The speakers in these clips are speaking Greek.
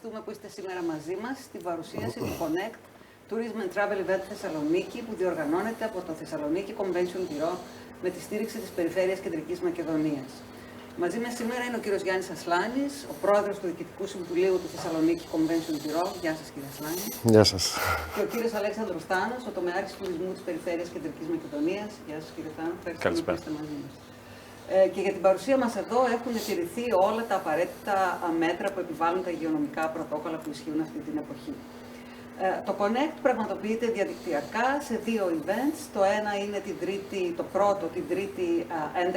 ευχαριστούμε που είστε σήμερα μαζί μας στην παρουσίαση του Connect Tourism and Travel Event Θεσσαλονίκη που διοργανώνεται από το Θεσσαλονίκη Convention Bureau με τη στήριξη της Περιφέρειας Κεντρικής Μακεδονίας. Μαζί μας σήμερα είναι ο κύριος Γιάννης Ασλάνης, ο πρόεδρος του Διοικητικού Συμβουλίου του Θεσσαλονίκη Convention Bureau. Γεια σας, κύριε Ασλάνη. Γεια σας. Και ο κύριος Αλέξανδρος Θάνος, ο τομεάρχης τουρισμού της Περιφέρειας Κεντρικής Μακεδονίας. Γεια σας, κύριε Θάνο. Ευχαριστούμε που είστε μαζί μας. Και για την παρουσία μας εδώ έχουν τηρηθεί όλα τα απαραίτητα μέτρα που επιβάλλουν τα υγειονομικά πρωτόκολλα που ισχύουν αυτή την εποχή. Το Connect πραγματοποιείται διαδικτυακά σε δύο events. Το ένα είναι το πρώτο την Τρίτη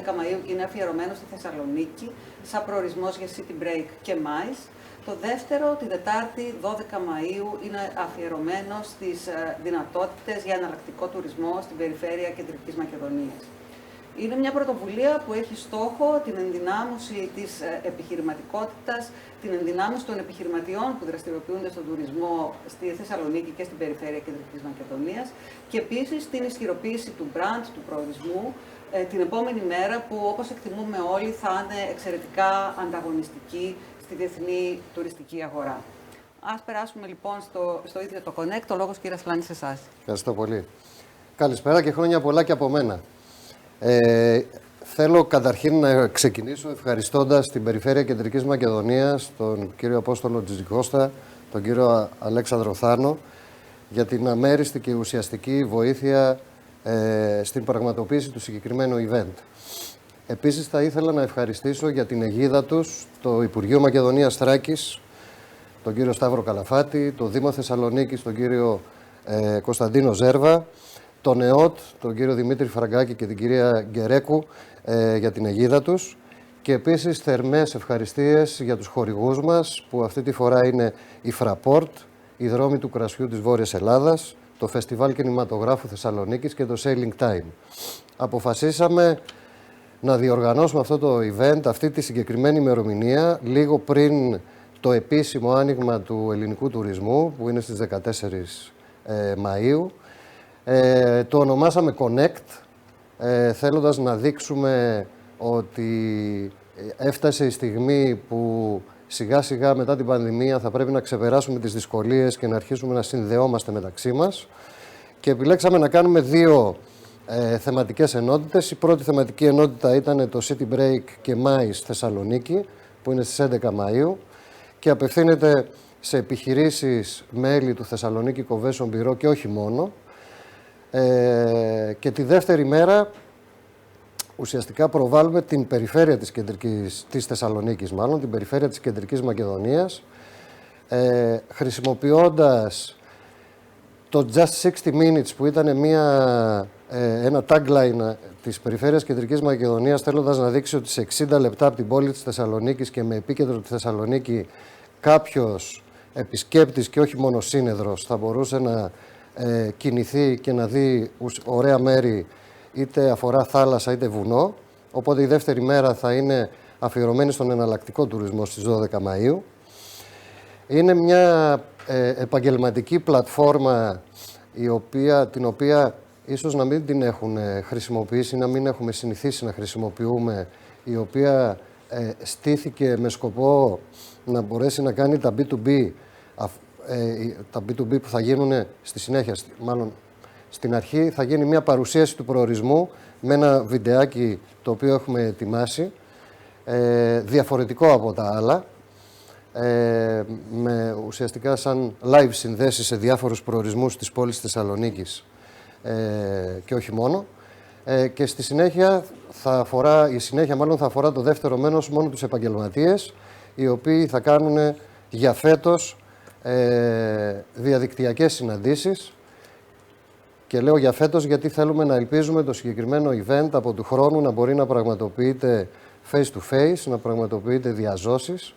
11 Μαΐου και είναι αφιερωμένο στη Θεσσαλονίκη, σαν προορισμός για City Break και MICE. Το δεύτερο, την Τετάρτη 12 Μαΐου, είναι αφιερωμένο στις δυνατότητες για εναλλακτικό τουρισμό στην περιφέρεια Κεντρικής Μακεδονίας. Είναι μια πρωτοβουλία που έχει στόχο την ενδυνάμωση της επιχειρηματικότητας, την ενδυνάμωση των επιχειρηματιών που δραστηριοποιούνται στον τουρισμό στη Θεσσαλονίκη και στην περιφέρεια Κεντρικής Μακεδονίας και επίσης την ισχυροποίηση του brand, του προορισμού, την επόμενη μέρα που όπως εκτιμούμε όλοι θα είναι εξαιρετικά ανταγωνιστική στη διεθνή τουριστική αγορά. Ας περάσουμε λοιπόν στο ίδιο το Connect. Το λόγος, κύριε Ασλάνη, σε εσάς. Ευχαριστώ πολύ. Καλησπέρα και χρόνια πολλά και από μένα. Θέλω καταρχήν να ξεκινήσω ευχαριστώντας την Περιφέρεια Κεντρικής Μακεδονίας, τον κύριο Απόστολο Τζιτζικώστα, τον κύριο Αλέξανδρο Θάνο, για την αμέριστη και ουσιαστική βοήθεια στην πραγματοποίηση του συγκεκριμένου event. Επίσης θα ήθελα να ευχαριστήσω για την αιγίδα τους το Υπουργείο Μακεδονίας Θράκης, τον κύριο Σταύρο Καλαφάτη, το Δήμο Θεσσαλονίκης, τον κύριο Κωνσταντίνο Ζέρβα, τον ΕΟΤ, τον κύριο Δημήτρη Φραγκάκη και την κυρία Γκερέκου για την αιγίδα τους και επίσης θερμές ευχαριστίες για τους χορηγούς μας που αυτή τη φορά είναι η Fraport, οι Δρόμοι του Κρασιού της Βόρειας Ελλάδας, το Φεστιβάλ Κινηματογράφου Θεσσαλονίκης και το Sailing Time. Αποφασίσαμε να διοργανώσουμε αυτό το event, αυτή τη συγκεκριμένη ημερομηνία, λίγο πριν το επίσημο άνοιγμα του ελληνικού τουρισμού που είναι στις 14 Μαΐου. Το ονομάσαμε Connect, θέλοντας να δείξουμε ότι έφτασε η στιγμή που σιγά σιγά μετά την πανδημία θα πρέπει να ξεπεράσουμε τις δυσκολίες και να αρχίσουμε να συνδεόμαστε μεταξύ μας. Και επιλέξαμε να κάνουμε δύο θεματικές ενότητες. Η πρώτη θεματική ενότητα ήταν το City Break και MICE Θεσσαλονίκη, που είναι στις 11 Μαΐου και απευθύνεται σε επιχειρήσεις μέλη του Θεσσαλονίκη Convention Bureau και όχι μόνο. Και τη δεύτερη μέρα ουσιαστικά προβάλλουμε την περιφέρεια της Θεσσαλονίκης, την περιφέρεια της Κεντρικής Μακεδονίας, χρησιμοποιώντας το Just 60 Minutes που ήταν ένα tagline της περιφέρειας Κεντρικής Μακεδονίας, θέλοντας να δείξει ότι σε 60 λεπτά από την πόλη της Θεσσαλονίκης και με επίκεντρο τη Θεσσαλονίκη κάποιος επισκέπτης και όχι μόνο σύνεδρος θα μπορούσε να κινηθεί και να δει ωραία μέρη, είτε αφορά θάλασσα είτε βουνό. Οπότε η δεύτερη μέρα θα είναι αφιερωμένη στον εναλλακτικό τουρισμό στις 12 Μαΐου. Είναι μια επαγγελματική πλατφόρμα την οποία ίσως να μην την έχουν χρησιμοποιήσει, να μην έχουμε συνηθίσει να χρησιμοποιούμε, η οποία στήθηκε με σκοπό να μπορέσει να κάνει τα B2B, τα B2B που θα γίνουν στη συνέχεια, μάλλον στην αρχή θα γίνει μια παρουσίαση του προορισμού με ένα βιντεάκι το οποίο έχουμε ετοιμάσει, διαφορετικό από τα άλλα, με ουσιαστικά σαν live συνδέσεις σε διάφορους προορισμούς της πόλης Θεσσαλονίκης και όχι μόνο. Και στη συνέχεια θα αφορά το δεύτερο μέρος μόνο τους επαγγελματίες, οι οποίοι θα κάνουν για φέτος διαδικτυακές συναντήσεις. Και λέω για φέτος γιατί θέλουμε να ελπίζουμε το συγκεκριμένο event από του χρόνου να μπορεί να πραγματοποιείται face to face, να πραγματοποιείται διαζώσεις,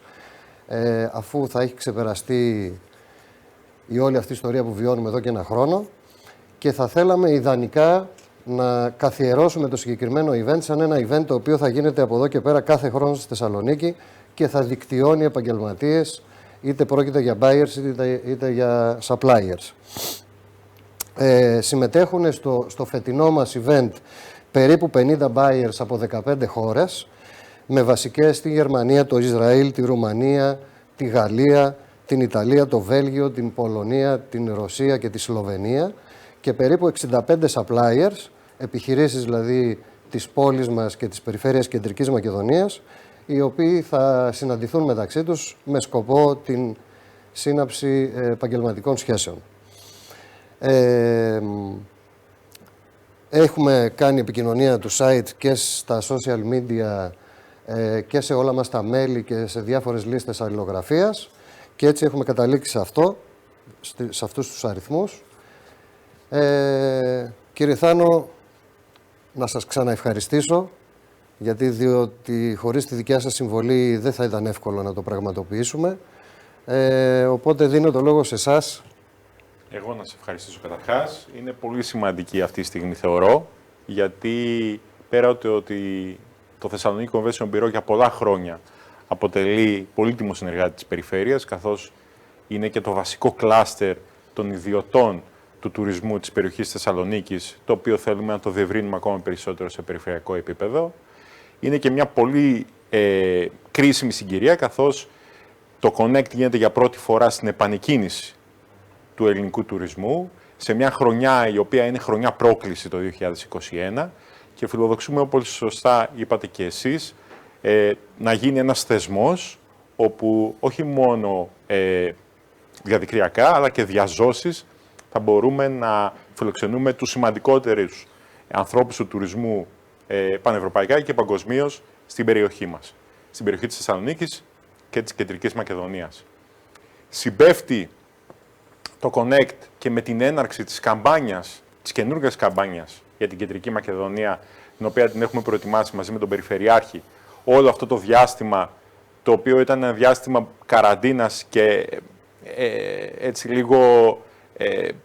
αφού θα έχει ξεπεραστεί η όλη αυτή η ιστορία που βιώνουμε εδώ και ένα χρόνο, και θα θέλαμε ιδανικά να καθιερώσουμε το συγκεκριμένο event σαν ένα event το οποίο θα γίνεται από εδώ και πέρα κάθε χρόνο στη Θεσσαλονίκη και θα δικτυώνει επαγγελματίες, είτε πρόκειται για buyers είτε για suppliers. Συμμετέχουν στο φετινό μας event περίπου 50 buyers από 15 χώρες, με βασικές τη Γερμανία, το Ισραήλ, τη Ρουμανία, τη Γαλλία, την Ιταλία, το Βέλγιο, την Πολωνία, την Ρωσία και τη Σλοβενία και περίπου 65 suppliers, επιχειρήσεις δηλαδή της πόλης μας και της περιφέρειας Κεντρικής Μακεδονίας, οι οποίοι θα συναντηθούν μεταξύ τους με σκοπό την σύναψη επαγγελματικών σχέσεων. Έχουμε κάνει επικοινωνία του site και στα social media και σε όλα μας τα μέλη και σε διάφορες λίστες αλληλογραφίας και έτσι έχουμε καταλήξει σε αυτό, σε αυτούς τους αριθμούς. Κύριε Θάνο, να σας ξαναευχαριστήσω, διότι χωρίς τη δικιά σας συμβολή δεν θα ήταν εύκολο να το πραγματοποιήσουμε. Οπότε δίνω το λόγο σε εσάς. Εγώ να σε ευχαριστήσω καταρχάς. Είναι πολύ σημαντική αυτή τη στιγμή, θεωρώ, γιατί πέρα ότι το Θεσσαλονίκη Convention Bureau για πολλά χρόνια αποτελεί πολύτιμο συνεργάτη της περιφέρειας, καθώς είναι και το βασικό κλάστερ των ιδιωτών του τουρισμού της περιοχής Θεσσαλονίκης, το οποίο θέλουμε να το διευρύνουμε ακόμα περισσότερο σε περιφερειακό επίπεδο. Είναι και μια πολύ κρίσιμη συγκυρία, καθώς το Connect γίνεται για πρώτη φορά στην επανεκκίνηση του ελληνικού τουρισμού, σε μια χρονιά η οποία είναι χρονιά πρόκληση το 2021 και φιλοδοξούμε, όπως σωστά είπατε και εσείς, να γίνει ένας θεσμός όπου όχι μόνο διαδικτυακά αλλά και διαζώσεις θα μπορούμε να φιλοξενούμε τους σημαντικότερους ανθρώπους του τουρισμού πανευρωπαϊκά και παγκοσμίως στην περιοχή μας, στην περιοχή της Θεσσαλονίκης και της Κεντρικής Μακεδονίας. Συμπέφτει το Connect και με την έναρξη της καμπάνιας, της καινούργιας καμπάνιας για την Κεντρική Μακεδονία, την οποία την έχουμε προετοιμάσει μαζί με τον Περιφερειάρχη, όλο αυτό το διάστημα, το οποίο ήταν ένα διάστημα καραντίνας και έτσι λίγο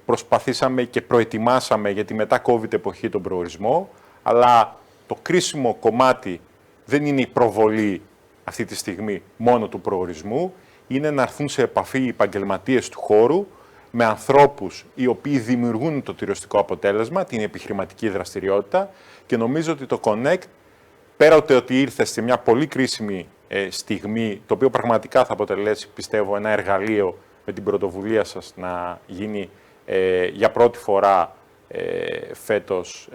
προσπαθήσαμε και προετοιμάσαμε για τη μετά-COVID εποχή τον προορισμό, αλλά το κρίσιμο κομμάτι δεν είναι η προβολή αυτή τη στιγμή μόνο του προορισμού, είναι να έρθουν σε επαφή οι επαγγελματίες του χώρου με ανθρώπους οι οποίοι δημιουργούν το τουριστικό αποτέλεσμα, την επιχειρηματική δραστηριότητα και νομίζω ότι το Connect, πέρα ότι ήρθε σε μια πολύ κρίσιμη στιγμή, το οποίο πραγματικά θα αποτελέσει, πιστεύω, ένα εργαλείο με την πρωτοβουλία σας να γίνει για πρώτη φορά φέτος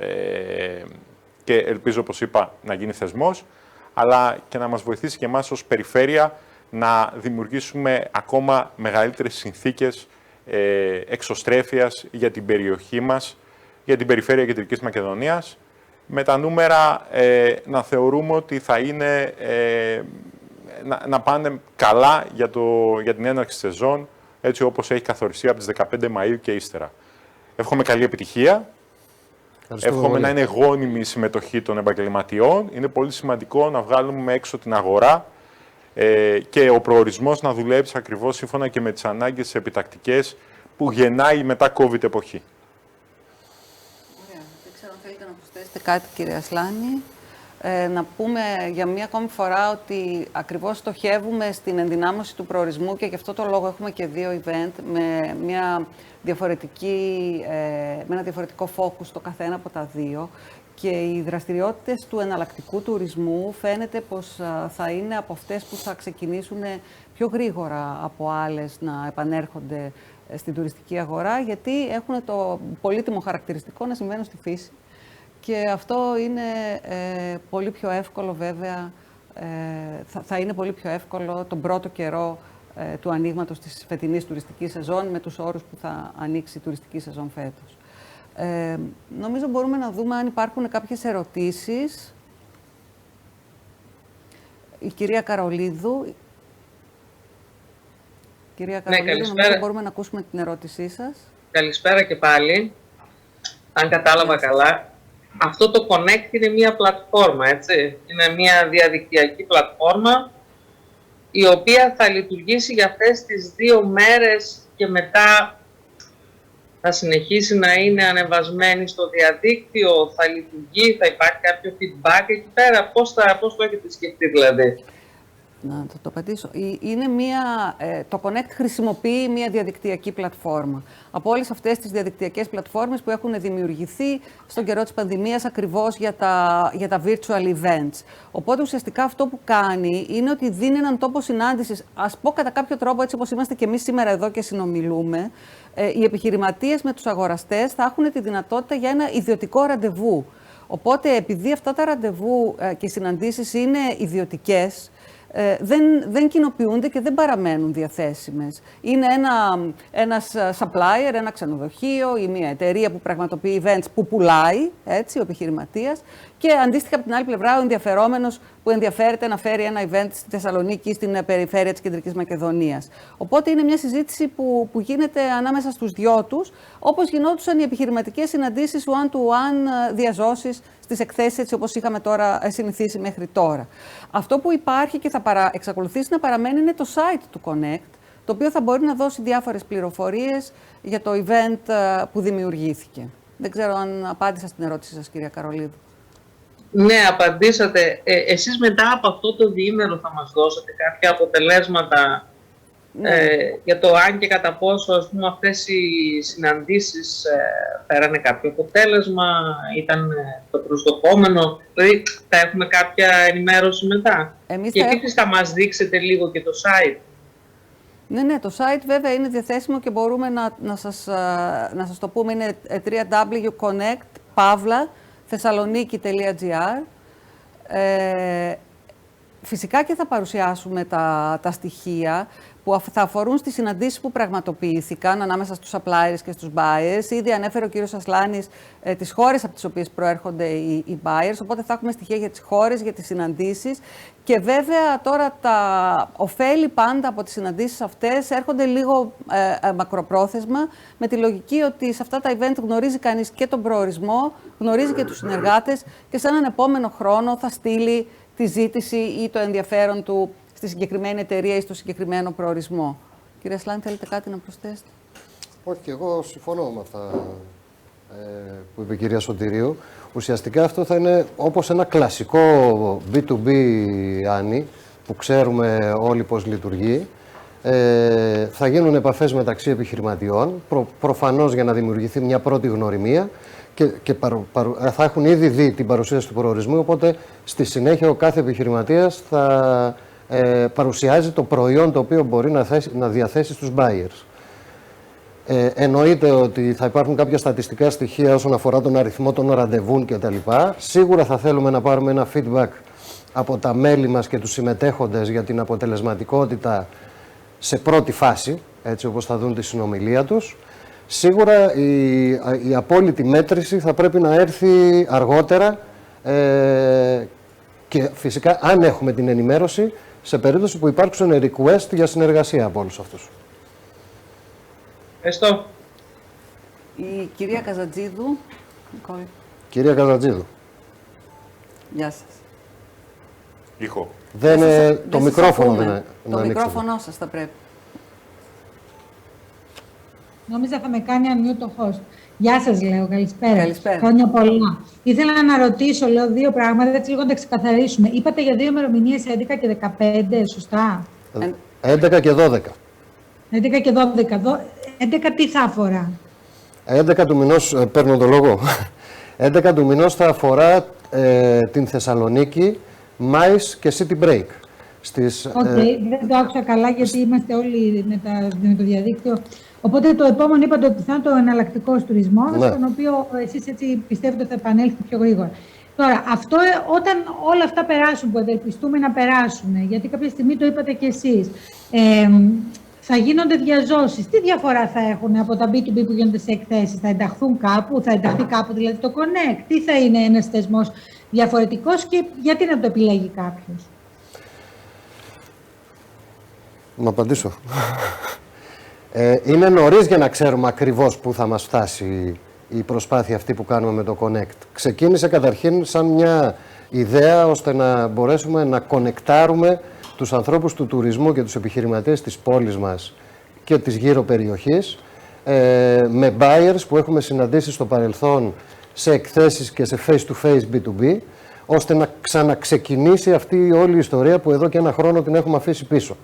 και ελπίζω, όπως είπα, να γίνει θεσμός, αλλά και να μας βοηθήσει και εμάς ως περιφέρεια να δημιουργήσουμε ακόμα μεγαλύτερες συνθήκες εξωστρέφειας για την περιοχή μας, για την περιφέρεια Κεντρικής Μακεδονίας, με τα νούμερα να θεωρούμε ότι θα είναι, να πάνε καλά για την έναρξη της σεζόν, έτσι όπως έχει καθοριστεί από τις 15 Μαΐου και ύστερα. Εύχομαι καλή επιτυχία. Εύχομαι να είναι γόνιμη η συμμετοχή των επαγγελματιών. Είναι πολύ σημαντικό να βγάλουμε έξω την αγορά και ο προορισμός να δουλέψει ακριβώς σύμφωνα και με τις ανάγκες επιτακτικές που γεννάει η μετά-COVID εποχή. Ωραία. Δεν ξέρω αν θέλετε να προσθέσετε κάτι, κύριε Ασλάνη. Να πούμε για μία ακόμη φορά ότι ακριβώς στοχεύουμε στην ενδυνάμωση του προορισμού και γι' αυτό το λόγο έχουμε και δύο event με ένα διαφορετικό focus το καθένα από τα δύο. Και οι δραστηριότητες του εναλλακτικού τουρισμού φαίνεται πως θα είναι από αυτές που θα ξεκινήσουν πιο γρήγορα από άλλες να επανέρχονται στην τουριστική αγορά, γιατί έχουν το πολύτιμο χαρακτηριστικό να συμβαίνουν στη φύση. Και αυτό είναι πολύ πιο εύκολο, βέβαια, θα είναι πολύ πιο εύκολο τον πρώτο καιρό του ανοίγματος της φετινής τουριστικής σεζόν, με τους όρους που θα ανοίξει η τουριστική σεζόν φέτος. Νομίζω μπορούμε να δούμε αν υπάρχουν κάποιες ερωτήσεις. Η κυρία Καρολίδου. Κυρία Καρολίδου, νομίζω μπορούμε να ακούσουμε την ερώτησή σας. Καλησπέρα και πάλι. Αν κατάλαβα καλά, αυτό το Connect είναι μια πλατφόρμα, έτσι. Είναι μια διαδικτυακή πλατφόρμα η οποία θα λειτουργήσει για αυτές τις 2 μέρες και μετά θα συνεχίσει να είναι ανεβασμένη στο διαδίκτυο, θα λειτουργεί, θα υπάρχει κάποιο feedback εκεί πέρα, πώς το έχετε σκεφτεί δηλαδή? να το απαντήσω. Το Connect χρησιμοποιεί μια διαδικτυακή πλατφόρμα. Από όλες αυτές τις διαδικτυακές πλατφόρμες που έχουν δημιουργηθεί στον καιρό της πανδημίας ακριβώς για τα virtual events. Οπότε ουσιαστικά αυτό που κάνει είναι ότι δίνει έναν τόπο συνάντησης. Ας πω κατά κάποιο τρόπο, έτσι όπως είμαστε και εμείς σήμερα εδώ και συνομιλούμε, οι επιχειρηματίες με τους αγοραστές θα έχουν τη δυνατότητα για ένα ιδιωτικό ραντεβού. Οπότε, επειδή αυτά τα ραντεβού και οι συναντήσεις είναι ιδιωτικές, δεν κοινοποιούνται και δεν παραμένουν διαθέσιμες. Είναι ένας supplier, ένα ξενοδοχείο ή μια εταιρεία που πραγματοποιεί events που πουλάει, έτσι, ο επιχειρηματίας, και αντίστοιχα από την άλλη πλευρά ο ενδιαφερόμενος που ενδιαφέρεται να φέρει ένα event στη Θεσσαλονίκη ή στην περιφέρεια της Κεντρικής Μακεδονίας. Οπότε είναι μια συζήτηση που γίνεται ανάμεσα στους δυο τους, όπως γινόντουσαν οι επιχειρηματικές συναντήσεις one-to-one διαζώσεις στις εκθέσεις, έτσι όπως είχαμε τώρα συνηθίσει μέχρι τώρα. Αυτό που υπάρχει και θα εξακολουθήσει να παραμένει είναι το site του Connect, το οποίο θα μπορεί να δώσει διάφορες πληροφορίες για το event που δημιουργήθηκε. Δεν ξέρω αν απάντησα στην ερώτηση σας, κυρία Καρολίδου. Ναι, απαντήσατε. Εσείς μετά από αυτό το διήμερο θα μας δώσετε κάποια αποτελέσματα για το αν και κατά πόσο, ας πούμε, αυτές οι συναντήσεις φέρανε κάποιο αποτέλεσμα, ήταν το προσδοκόμενο, δηλαδή θα έχουμε κάποια ενημέρωση μετά. Και επίσης θα μας δείξετε λίγο και το site. Ναι, το site βέβαια είναι διαθέσιμο και μπορούμε να σας το πούμε, είναι www.connect.thessaloniki.gr. Φυσικά και θα παρουσιάσουμε τα στοιχεία που θα αφορούν στις συναντήσεις που πραγματοποιήθηκαν ανάμεσα στους suppliers και στους buyers. Ήδη ανέφερε ο κύριος Ασλάνης τις χώρες από τις οποίες προέρχονται οι buyers, οπότε θα έχουμε στοιχεία για τις χώρες, για τις συναντήσεις. Και βέβαια τώρα τα ωφέλη πάντα από τις συναντήσεις αυτές έρχονται λίγο μακροπρόθεσμα, με τη λογική ότι σε αυτά τα event γνωρίζει κανείς και τον προορισμό, γνωρίζει και τους συνεργάτες και σε έναν επόμενο χρόνο θα στείλει τη ζήτηση ή το ενδιαφέρον του στη συγκεκριμένη εταιρεία ή στο συγκεκριμένο προορισμό. Κύριε Ασλάνη, θέλετε κάτι να προσθέσετε? Όχι, και εγώ συμφωνώ με αυτά που είπε η κυρία Σωτηρίου. Ουσιαστικά αυτό θα είναι όπως ένα κλασικό B2B, Άννη, που ξέρουμε όλοι πώς λειτουργεί. Θα γίνουν επαφές μεταξύ επιχειρηματιών, προφανώς για να δημιουργηθεί μια πρώτη γνωριμία και θα έχουν ήδη δει την παρουσίαση του προορισμού, οπότε στη συνέχεια ο κάθε επιχειρηματίας θα παρουσιάζει το προϊόν το οποίο μπορεί να διαθέσει στους buyers. Εννοείται ότι θα υπάρχουν κάποια στατιστικά στοιχεία όσον αφορά τον αριθμό των ραντεβούν κτλ. Σίγουρα θα θέλουμε να πάρουμε ένα feedback από τα μέλη μας και τους συμμετέχοντες για την αποτελεσματικότητα σε πρώτη φάση, έτσι όπως θα δουν τη συνομιλία τους. Σίγουρα η απόλυτη μέτρηση θα πρέπει να έρθει αργότερα και φυσικά αν έχουμε την ενημέρωση σε περίπτωση που υπάρξουν request για συνεργασία από όλους αυτούς. Ευχαριστώ. Η κυρία Καζατζίδου. Κυρία Καζατζίδου. Γεια σας. Ήχο. Το μικρόφωνο δεν είναι. Το μικρόφωνο σας θα πρέπει. Νόμιζα θα με κάνει unmute το host. Γεια σας, λέω. Καλησπέρα. Καλησπέρα. Χρόνια πολλά. Ήθελα να ρωτήσω, λέω, δύο πράγματα, έτσι λίγο να τα ξεκαθαρίσουμε. Είπατε για δύο ημερομηνίες, 11 και 15, σωστά? 11 και 12. 11 και 12. 11 τι θα αφορά? 11 του μηνός, παίρνω το λόγο. 11 του μηνός θα αφορά την Θεσσαλονίκη, MICE και City Break. Δεν το άκουσα καλά γιατί είμαστε όλοι με το διαδίκτυο. Οπότε το επόμενο είπατε ότι θα είναι το εναλλακτικός τουρισμός, στον οποίο εσείς έτσι πιστεύετε ότι θα επανέλθει πιο γρήγορα. Τώρα, αυτό όταν όλα αυτά περάσουν, που ευελπιστούμε να περάσουν, γιατί κάποια στιγμή το είπατε κι εσείς, θα γίνονται διαζώσεις. Τι διαφορά θα έχουν από τα B2B που γίνονται σε εκθέσεις? Θα ενταχθούν κάπου, θα ενταχθεί κάπου δηλαδή το Connect? Τι θα είναι ένας θεσμός διαφορετικός και γιατί να το επιλέγει κάποιος? Να απαντήσω. Είναι νωρίς για να ξέρουμε ακριβώς πού θα μας φτάσει η προσπάθεια αυτή που κάνουμε με το Connect. Ξεκίνησε καταρχήν σαν μια ιδέα ώστε να μπορέσουμε να κονεκτάρουμε τους ανθρώπους του τουρισμού και τους επιχειρηματίες της πόλης μας και της γύρω περιοχής με buyers που έχουμε συναντήσει στο παρελθόν σε εκθέσεις και σε face-to-face B2B, ώστε να ξαναξεκινήσει αυτή η όλη ιστορία που εδώ και ένα χρόνο την έχουμε αφήσει πίσω.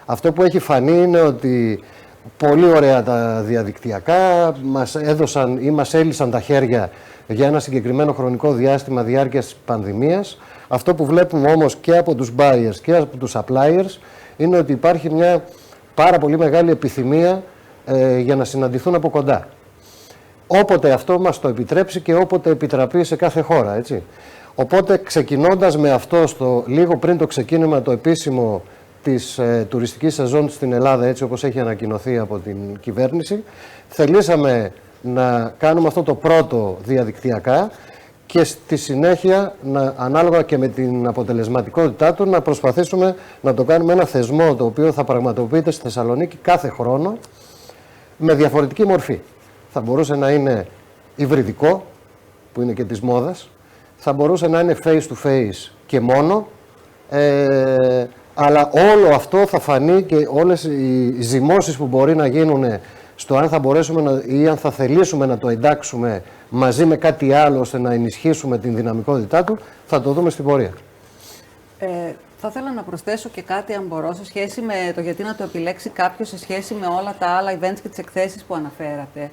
Αυτό που έχει φανεί είναι ότι πολύ ωραία τα διαδικτυακά μας έδωσαν ή μας έλυσαν τα χέρια για ένα συγκεκριμένο χρονικό διάστημα διάρκειας της πανδημίας. Αυτό που βλέπουμε όμως και από τους buyers και από τους suppliers είναι ότι υπάρχει μια πάρα πολύ μεγάλη επιθυμία για να συναντηθούν από κοντά. Όποτε αυτό μας το επιτρέψει και όποτε επιτραπεί σε κάθε χώρα, έτσι. Οπότε ξεκινώντας με αυτό λίγο πριν το ξεκίνημα το επίσημο της τουριστικής σεζόν στην Ελλάδα, έτσι όπως έχει ανακοινωθεί από την κυβέρνηση, θελήσαμε να κάνουμε αυτό το πρώτο διαδικτυακά και στη συνέχεια, ανάλογα και με την αποτελεσματικότητά του, να προσπαθήσουμε να το κάνουμε ένα θεσμό το οποίο θα πραγματοποιείται στη Θεσσαλονίκη κάθε χρόνο με διαφορετική μορφή. Θα μπορούσε να είναι υβριδικό, που είναι και της μόδας, θα μπορούσε να είναι face to face και μόνο, αλλά όλο αυτό θα φανεί και όλες οι ζυμώσεις που μπορεί να γίνουν στο αν θα μπορέσουμε ή αν θα θελήσουμε να το εντάξουμε μαζί με κάτι άλλο ώστε να ενισχύσουμε την δυναμικότητά του, θα το δούμε στην πορεία. Θα ήθελα να προσθέσω και κάτι, αν μπορώ, σε σχέση με το γιατί να το επιλέξει κάποιος σε σχέση με όλα τα άλλα events και τις εκθέσεις που αναφέρατε.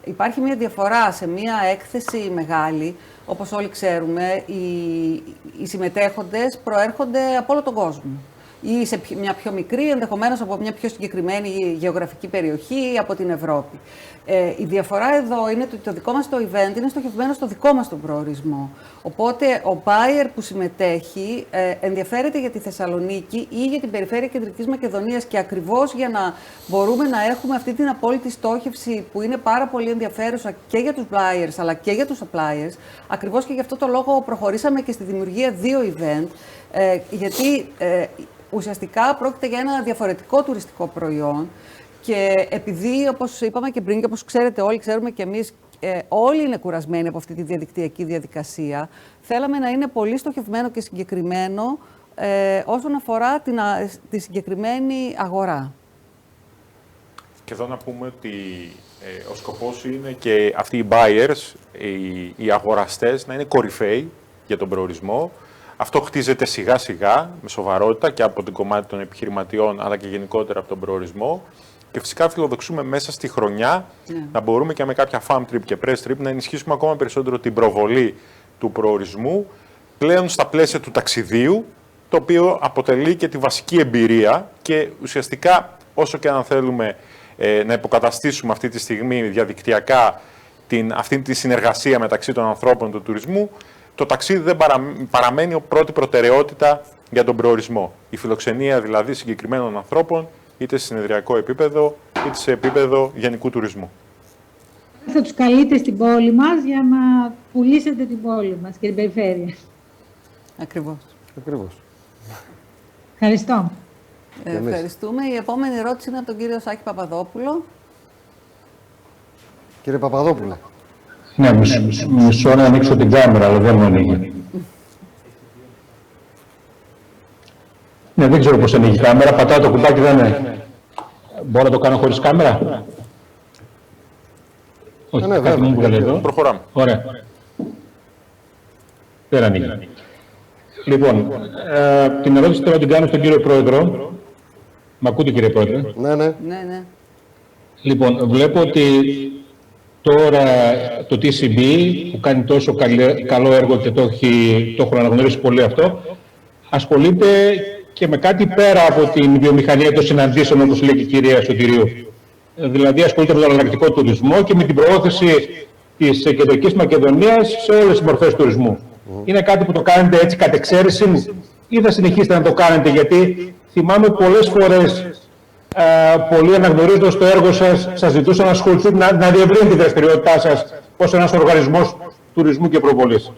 Υπάρχει μια διαφορά σε μια έκθεση μεγάλη, όπως όλοι ξέρουμε, οι συμμετέχοντες προέρχονται από όλο τον κόσμο. Ή σε μια πιο μικρή, ενδεχομένως από μια πιο συγκεκριμένη γεωγραφική περιοχή ή από την Ευρώπη. Η διαφορά εδώ είναι ότι το δικό μας το event είναι στοχευμένο στο δικό μας τον προορισμό. Οπότε ο buyer που συμμετέχει ενδιαφέρεται για τη Θεσσαλονίκη ή για την περιφέρεια Κεντρικής Μακεδονίας και ακριβώς για να μπορούμε να έχουμε αυτή την απόλυτη στόχευση που είναι πάρα πολύ ενδιαφέρουσα και για τους buyers αλλά και για τους suppliers. Ακριβώς και γι' αυτό το λόγο προχωρήσαμε και στη δημιουργία 2 event, γιατί ουσιαστικά πρόκειται για ένα διαφορετικό τουριστικό προϊόν και επειδή, όπως είπαμε και πριν και όπως ξέρετε όλοι, ξέρουμε και εμείς, όλοι είναι κουρασμένοι από αυτή τη διαδικτυακή διαδικασία, θέλαμε να είναι πολύ στοχευμένο και συγκεκριμένο όσον αφορά τη συγκεκριμένη αγορά. Και εδώ να πούμε ότι ο σκοπός είναι και αυτοί οι buyers, οι αγοραστές, να είναι κορυφαίοι για τον προορισμό. Αυτό χτίζεται σιγά σιγά, με σοβαρότητα και από την κομμάτι των επιχειρηματιών, αλλά και γενικότερα από τον προορισμό. Και φυσικά φιλοδοξούμε μέσα στη χρονιά να μπορούμε και με κάποια farm trip και press trip να ενισχύσουμε ακόμα περισσότερο την προβολή του προορισμού, πλέον στα πλαίσια του ταξιδίου, το οποίο αποτελεί και τη βασική εμπειρία και ουσιαστικά όσο και αν θέλουμε να υποκαταστήσουμε αυτή τη στιγμή διαδικτυακά αυτή τη συνεργασία μεταξύ των ανθρώπων του τουρισμού, το ταξίδι δεν παραμένει πρώτη προτεραιότητα για τον προορισμό. Η φιλοξενία δηλαδή συγκεκριμένων ανθρώπων, είτε σε συνεδριακό επίπεδο, είτε σε επίπεδο γενικού τουρισμού. Θα τους καλείτε στην πόλη μας για να πουλήσετε την πόλη μας και την περιφέρεια. Ακριβώς. Ευχαριστώ. Ευχαριστούμε. Η επόμενη ερώτηση είναι από τον κύριο Σάκη Παπαδόπουλο. Κύριε Παπαδόπουλε. Ναι, μισό να ανοίξω την κάμερα, αλλά δεν μου ανοίγει. Ναι, δεν ξέρω πώς ανοίγει η κάμερα. Πατάω το κουμπάκι, δεν είναι. Μπορώ να το κάνω χωρίς κάμερα? Όχι, ναι, κάτι μου βγάλε εδώ. Προχωράμε. Ωραία. Δεν ανοίγει. Λοιπόν, την ερώτηση θέλω να την κάνω στον κύριο Πρόεδρο. Μ' ακούτε, κύριε Πρόεδρε? Ναι. Λοιπόν, βλέπω ότι τώρα το TCB που κάνει τόσο καλό έργο και το έχω αναγνωρίσει πολύ αυτό, ασχολείται και με κάτι πέρα από την βιομηχανία των συναντήσεων, όπως λέει και η κυρία Σωτηρίου. Δηλαδή ασχολείται με τον εναλλακτικό τουρισμό και με την προώθηση της Κεντρικής Μακεδονίας σε όλες τις μορφές τουρισμού. Είναι κάτι που το κάνετε έτσι κατ' εξαίρεση ή θα συνεχίσετε να το κάνετε? Γιατί θυμάμαι πολλές φορές πολλοί αναγνωρίζοντας το έργο σας, σας ζητούσαν να ασχοληθούν, να διευρύνουν τη δραστηριότητά σας ως ένας οργανισμός τουρισμού και προβολής.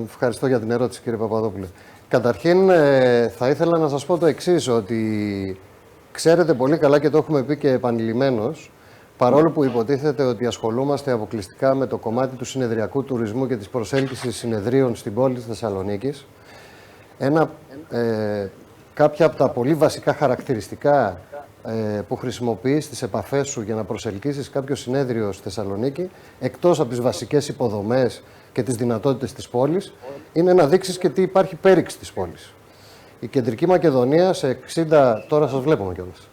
Ευχαριστώ για την ερώτηση, κύριε Παπαδόπουλε. Καταρχήν, θα ήθελα να σας πω το εξής, ότι ξέρετε πολύ καλά και το έχουμε πει και επανειλημμένως, παρόλο που υποτίθεται ότι ασχολούμαστε αποκλειστικά με το κομμάτι του συνεδριακού τουρισμού και της προσέλκυσης συνεδρίων στην πόλη της Θεσσαλονίκης, κάποια από τα πολύ βασικά χαρακτηριστικά που χρησιμοποιείς στις επαφές σου για να προσελκύσεις κάποιο συνέδριο στη Θεσσαλονίκη, εκτός από τις βασικές υποδομές και τις δυνατότητες της πόλης, είναι να δείξεις και τι υπάρχει πέριξη της πόλης. Η Κεντρική Μακεδονία σε 60... Τώρα σας βλέπουμε κιόλας.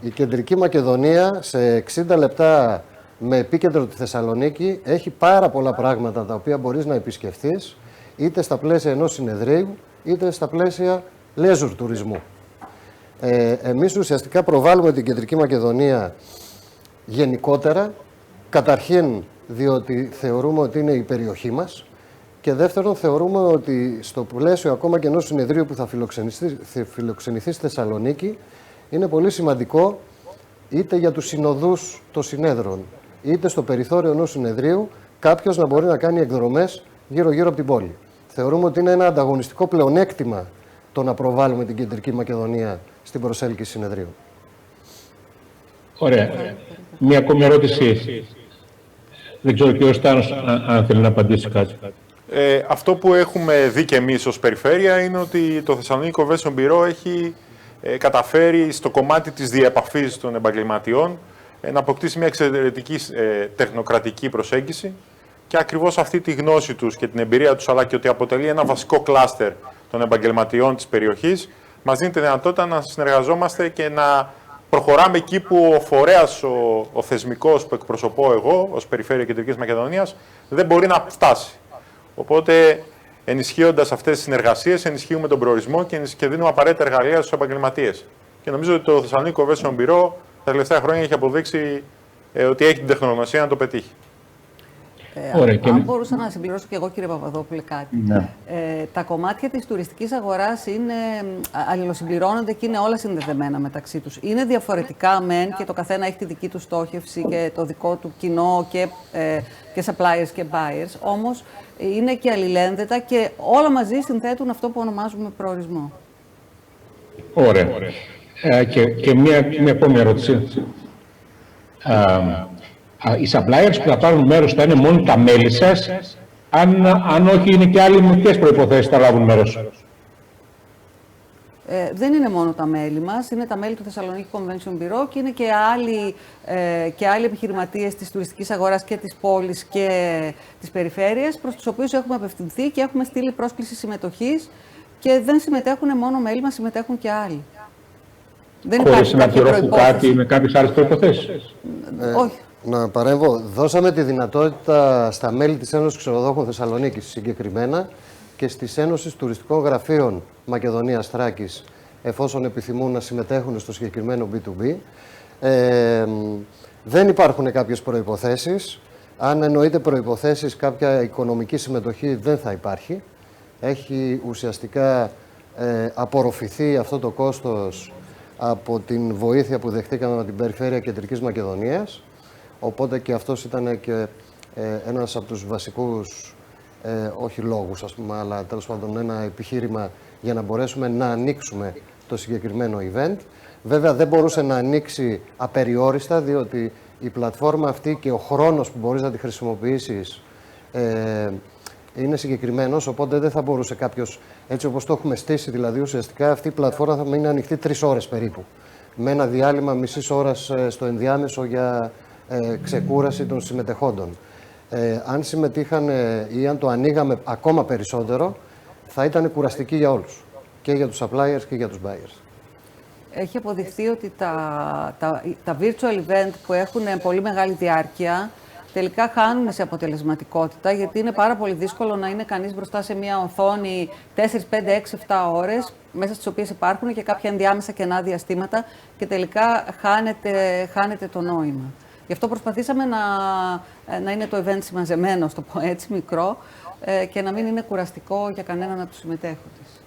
Η Κεντρική Μακεδονία σε 60 λεπτά με επίκεντρο τη Θεσσαλονίκη έχει πάρα πολλά πράγματα τα οποία μπορείς να επισκεφθείς, είτε στα πλαίσια ενός συνεδρίου, είτε στα πλαίσια leisure τουρισμού. Εμείς ουσιαστικά προβάλλουμε την Κεντρική Μακεδονία γενικότερα, καταρχήν διότι θεωρούμε ότι είναι η περιοχή μας και δεύτερον θεωρούμε ότι στο πλαίσιο ακόμα και ενός συνεδρίου που θα φιλοξενηθεί στη Θεσσαλονίκη είναι πολύ σημαντικό είτε για τους συνοδούς των συνέδρων είτε στο περιθώριο ενός συνεδρίου κάποιος να μπορεί να κάνει εκδρομές γύρω-γύρω από την πόλη. Θεωρούμε ότι είναι ένα ανταγωνιστικό πλεονέκτημα το να προβάλλουμε την Κεντρική Μακεδονία στην προσέλκυση συνεδρίου. Ωραία. Μία ακόμη ερώτηση. Δεν ξέρω και ο Στάνος αν θέλει να απαντήσει κάτι. Αυτό που έχουμε δει και εμείς ως περιφέρεια είναι ότι το Thessaloniki Convention Bureau έχει καταφέρει στο κομμάτι της διεπαφής των επαγγελματιών να αποκτήσει μια εξαιρετική τεχνοκρατική προσέγγιση και ακριβώς αυτή τη γνώση τους και την εμπειρία τους, αλλά και ότι αποτελεί ένα βασικό κλάστερ των επαγγελματιών της περιοχής, μας δίνει τη δυνατότητα να συνεργαζόμαστε και να προχωράμε εκεί που ο φορέας, ο θεσμικός που εκπροσωπώ εγώ ως Περιφέρεια Κεντρικής Μακεδονίας δεν μπορεί να φτάσει. Οπότε, ενισχύοντας αυτές τις συνεργασίες, ενισχύουμε τον προορισμό και δίνουμε απαραίτητα εργαλεία στους επαγγελματίες. Και νομίζω ότι το Thessaloniki Convention Bureau τα τελευταία χρόνια έχει αποδείξει ότι έχει την τεχνογνωσία να το πετύχει. Αν μπορούσα να συμπληρώσω και εγώ, κύριε Παπαδόπουλε, κάτι. Ναι. Τα κομμάτια της τουριστικής αγοράς αλληλοσυμπληρώνονται και είναι όλα συνδεδεμένα μεταξύ τους. Είναι διαφορετικά μεν και το καθένα έχει τη δική του στόχευση και το δικό του κοινό και suppliers και buyers, όμως είναι και αλληλένδετα και όλα μαζί συνθέτουν αυτό που ονομάζουμε προορισμό. Ωραία. Και μία ακόμη ερώτηση. Οι suppliers που θα πάρουν μέρος θα είναι μόνο τα μέλη σας, αν όχι είναι και άλλοι με ποιες προϋποθέσεις θα λάβουν μέρος? Δεν είναι μόνο τα μέλη μας, είναι τα μέλη του Thessaloniki Convention Bureau και είναι και άλλοι επιχειρηματίες της τουριστικής αγοράς και της πόλης και της περιφέρειας, προς τους οποίους έχουμε απευθυνθεί και έχουμε στείλει πρόσκληση συμμετοχής και δεν συμμετέχουν μόνο μέλη μας, συμμετέχουν και άλλοι. Χωρίς να πληρώσουν κάτι με κάποιες άλλες προϋποθέσεις? Όχι. Να παρέμβω. Δώσαμε τη δυνατότητα στα μέλη της Ένωσης Ξενοδόχων Θεσσαλονίκης συγκεκριμένα και στις Ένωσης Τουριστικών Γραφείων Μακεδονίας Θράκης, εφόσον επιθυμούν να συμμετέχουν στο συγκεκριμένο B2B. Δεν υπάρχουν κάποιες προϋποθέσεις. Αν εννοείται προϋποθέσεις, κάποια οικονομική συμμετοχή δεν θα υπάρχει. Έχει ουσιαστικά απορροφηθεί αυτό το κόστος από την βοήθεια που δεχτήκαμε από την Περιφέρεια Κεντρικής Μακεδονίας. Οπότε και αυτός ήταν και ένας από τους βασικούς, όχι λόγους ας πούμε, αλλά τέλος πάντων ένα επιχείρημα για να μπορέσουμε να ανοίξουμε το συγκεκριμένο event. Βέβαια δεν μπορούσε να ανοίξει απεριόριστα, διότι η πλατφόρμα αυτή και ο χρόνος που μπορείς να τη χρησιμοποιήσεις είναι συγκεκριμένος, οπότε δεν θα μπορούσε κάποιος, έτσι όπως το έχουμε στήσει, δηλαδή ουσιαστικά αυτή η πλατφόρμα θα μείνει ανοιχτή 3 ώρες περίπου, με ένα διάλειμμα μισής ώρας στο ενδιάμεσο για ξεκούραση των συμμετεχόντων. Αν συμμετείχαν ή αν το ανοίγαμε ακόμα περισσότερο, θα ήταν κουραστική για όλους, και για τους suppliers και για τους buyers. Έχει αποδειχθεί ότι τα virtual event που έχουν πολύ μεγάλη διάρκεια τελικά χάνουν σε αποτελεσματικότητα, γιατί είναι πάρα πολύ δύσκολο να είναι κανείς μπροστά σε μια οθόνη 4, 5, 6, 7 ώρες, μέσα στις οποίες υπάρχουν και κάποια ενδιάμεσα κενά διαστήματα και τελικά χάνεται το νόημα. Γι' αυτό προσπαθήσαμε να είναι το event συμμαζεμένο, στο πω έτσι, μικρό, και να μην είναι κουραστικό για κανέναν από τους συμμετέχοντες.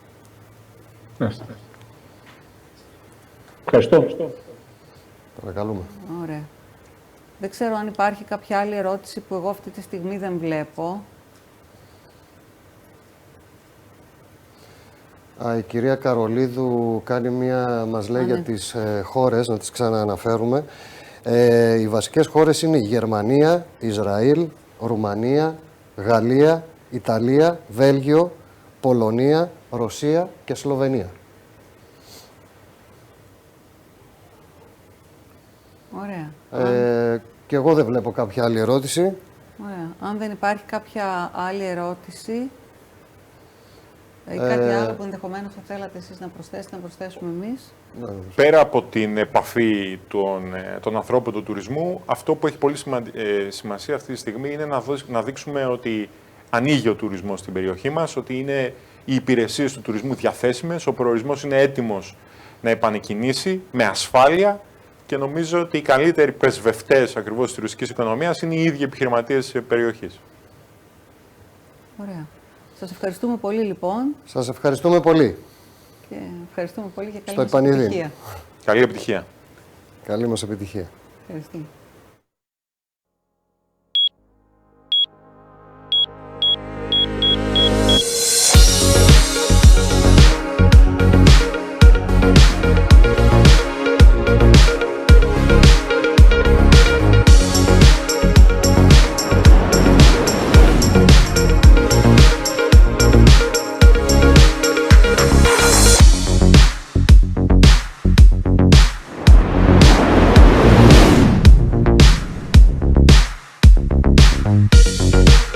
Ευχαριστώ. Παρακαλούμε. Ωραία. Δεν ξέρω αν υπάρχει κάποια άλλη ερώτηση που εγώ αυτή τη στιγμή δεν βλέπω. Η κυρία Καρολίδου μας λέει για τις χώρες, να τις ξανααναφέρουμε. Οι βασικές χώρες είναι η Γερμανία, Ισραήλ, Ρουμανία, Γαλλία, Ιταλία, Βέλγιο, Πολωνία, Ρωσία και Σλοβενία. Ωραία. Και εγώ δεν βλέπω κάποια άλλη ερώτηση. Ωραία. Αν δεν υπάρχει κάποια άλλη ερώτηση ή κάτι άλλο που ενδεχομένως θα θέλατε εσείς να προσθέσετε, να προσθέσουμε εμείς. Πέρα από την επαφή των ανθρώπων του τουρισμού, αυτό που έχει πολύ σημασία αυτή τη στιγμή είναι να δείξουμε ότι ανοίγει ο τουρισμός στην περιοχή μας, ότι είναι οι υπηρεσίες του τουρισμού διαθέσιμες, ο προορισμός είναι έτοιμος να επανεκκινήσει με ασφάλεια και νομίζω ότι οι καλύτεροι πρεσβευτές ακριβώς της τουριστικής οικονομίας είναι οι ίδιοι επιχειρηματίες της περιοχής. Ωραία. Σας ευχαριστούμε πολύ λοιπόν. Σας ευχαριστούμε πολύ. Και ευχαριστούμε πολύ και καλή Στο μας επανειδή. επιτυχία. Καλή επιτυχία. Καλή μας επιτυχία. Ευχαριστούμε. We'll be right back.